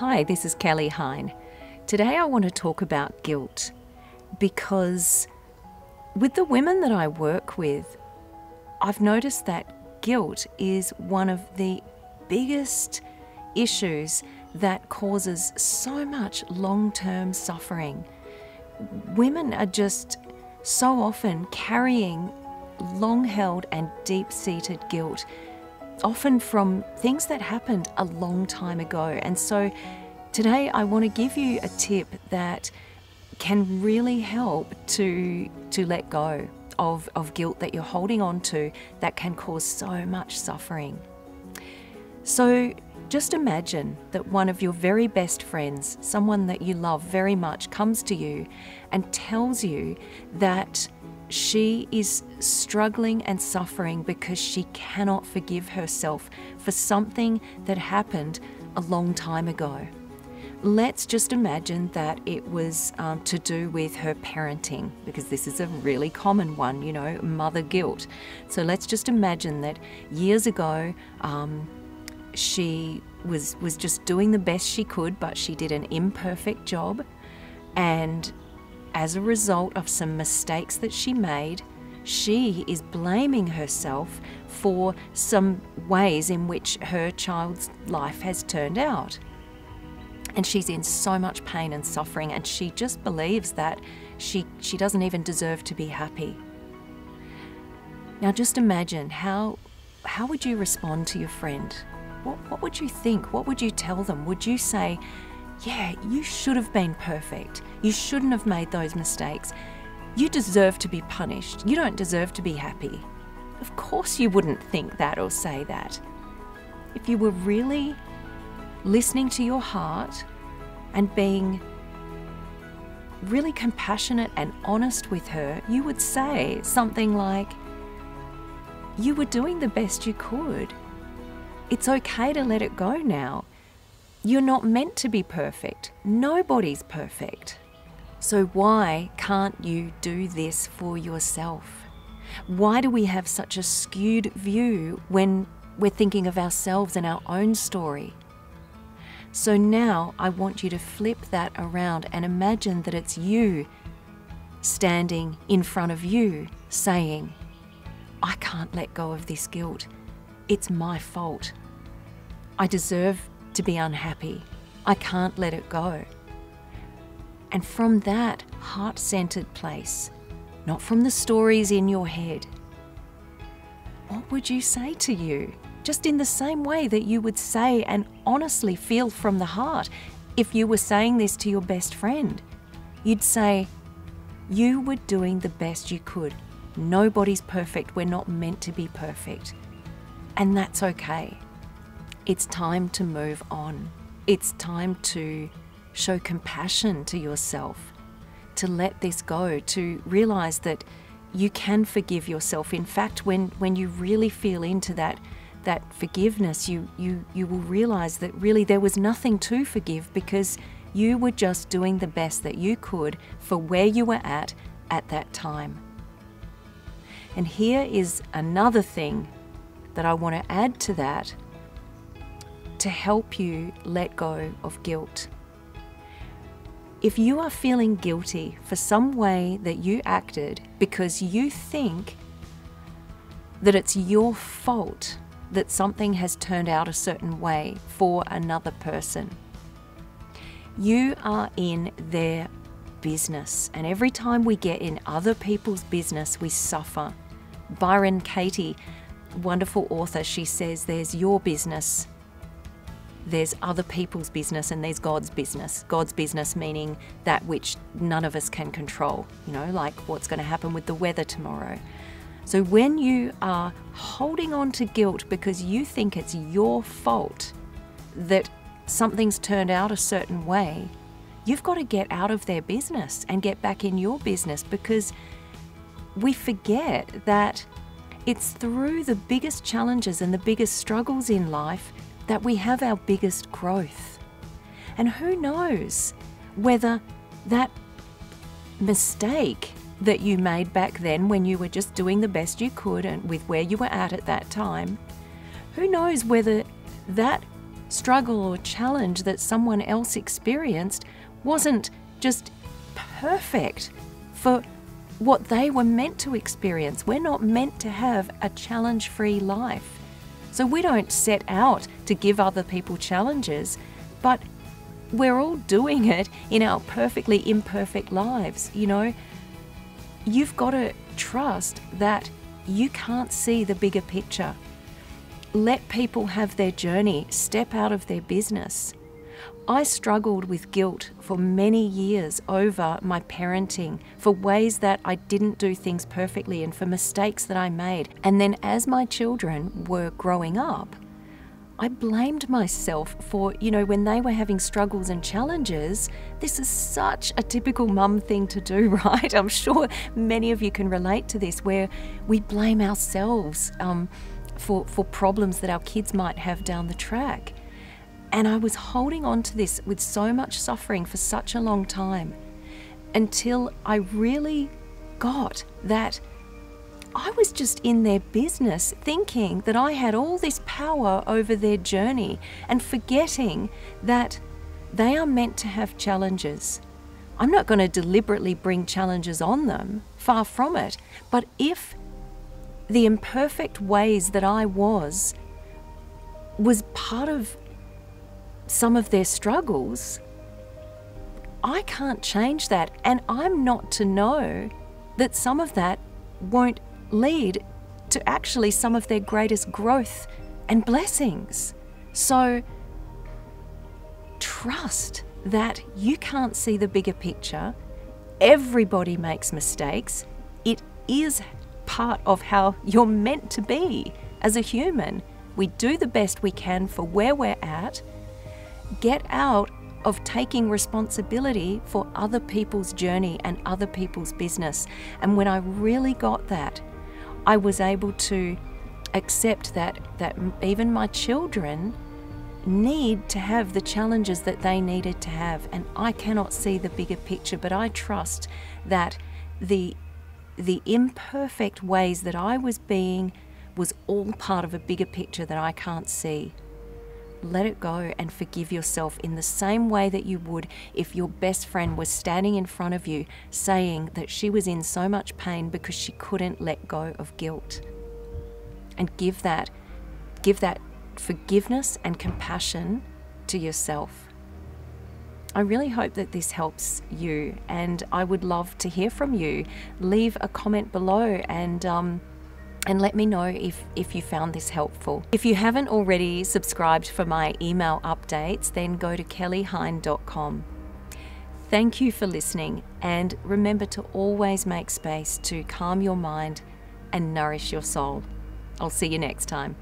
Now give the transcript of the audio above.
Hi, this is Kelly Hine. Today I want to talk about guilt because with the women that I work with, I've noticed that guilt is one of the biggest issues that causes so much long-term suffering. Women are just so often carrying long-held and deep-seated guilt, often from things that happened a long time ago. And so today I want to give you a tip that can really help to let go of guilt that you're holding on to that can cause so much suffering. So just imagine that one of your very best friends, someone that you love very much, comes to you and tells you that she is struggling and suffering because she cannot forgive herself for something that happened a long time ago. Let's just imagine that it was to do with her parenting, because this is a really common one, you know, mother guilt. So let's just imagine that years ago she was just doing the best she could, but she did an imperfect job, and as a result of some mistakes that she made, she is blaming herself for some ways in which her child's life has turned out. And she's in so much pain and suffering, and she just believes that she doesn't even deserve to be happy. Now just imagine how would you respond to your friend? What would you think? What would you tell them? Would you say, yeah, you should have been perfect. You shouldn't have made those mistakes. You deserve to be punished. You don't deserve to be happy. Of course you wouldn't think that or say that. If you were really listening to your heart and being really compassionate and honest with her, you would say something like, you were doing the best you could. It's okay to let it go now. You're not meant to be perfect. Nobody's perfect. So why can't you do this for yourself? Why do we have such a skewed view when we're thinking of ourselves and our own story? So now I want you to flip that around and imagine that it's you standing in front of you saying, I can't let go of this guilt. It's my fault. I deserve to be unhappy. I can't let it go. And from that heart-centered place, not from the stories in your head, what would you say to you? Just in the same way that you would say and honestly feel from the heart if you were saying this to your best friend. You'd say, you were doing the best you could. Nobody's perfect. We're not meant to be perfect. And that's okay. It's time to move on. It's time to show compassion to yourself, to let this go, to realize that you can forgive yourself. In fact, when you really feel into that forgiveness, you will realize that really there was nothing to forgive, because you were just doing the best that you could for where you were at that time. And here is another thing that I want to add to that to help you let go of guilt. If you are feeling guilty for some way that you acted because you think that it's your fault that something has turned out a certain way for another person, you are in their business. And every time we get in other people's business, we suffer. Byron Katie, wonderful author, she says there's your business, there's other people's business, and there's God's business. God's business meaning that which none of us can control, you know, like what's going to happen with the weather tomorrow. So when you are holding on to guilt because you think it's your fault that something's turned out a certain way, you've got to get out of their business and get back in your business, because we forget that it's through the biggest challenges and the biggest struggles in life that we have our biggest growth. And who knows whether that mistake that you made back then when you were just doing the best you could and with where you were at that time, who knows whether that struggle or challenge that someone else experienced wasn't just perfect for what they were meant to experience. We're not meant to have a challenge-free life. So we don't set out to give other people challenges, but we're all doing it in our perfectly imperfect lives. You know, you've got to trust that you can't see the bigger picture. Let people have their journey, step out of their business. I struggled with guilt for many years over my parenting, for ways that I didn't do things perfectly and for mistakes that I made. And then as my children were growing up, I blamed myself for, when they were having struggles and challenges. This is such a typical mum thing to do, right? I'm sure many of you can relate to this, where we blame ourselves for problems that our kids might have down the track. And I was holding on to this with so much suffering for such a long time, until I really got that I was just in their business, thinking that I had all this power over their journey and forgetting that they are meant to have challenges. I'm not going to deliberately bring challenges on them, far from it, but if the imperfect ways that I was part of some of their struggles, I can't change that, and I'm not to know that some of that won't lead to actually some of their greatest growth and blessings. So trust that you can't see the bigger picture. Everybody makes mistakes. It is part of how you're meant to be as a human. We do the best we can for where we're at. Get out of taking responsibility for other people's journey and other people's business. And when I really got that, I was able to accept that even my children need to have the challenges that they needed to have. And I cannot see the bigger picture, but I trust that the imperfect ways that I was being was all part of a bigger picture that I can't see. Let it go and forgive yourself in the same way that you would if your best friend was standing in front of you saying that she was in so much pain because she couldn't let go of guilt. And give that forgiveness and compassion to yourself. I really hope that this helps you, and I would love to hear from you. Leave a comment below and let me know if you found this helpful. If you haven't already subscribed for my email updates, then go to kellyhine.com. Thank you for listening, and remember to always make space to calm your mind and nourish your soul. I'll see you next time.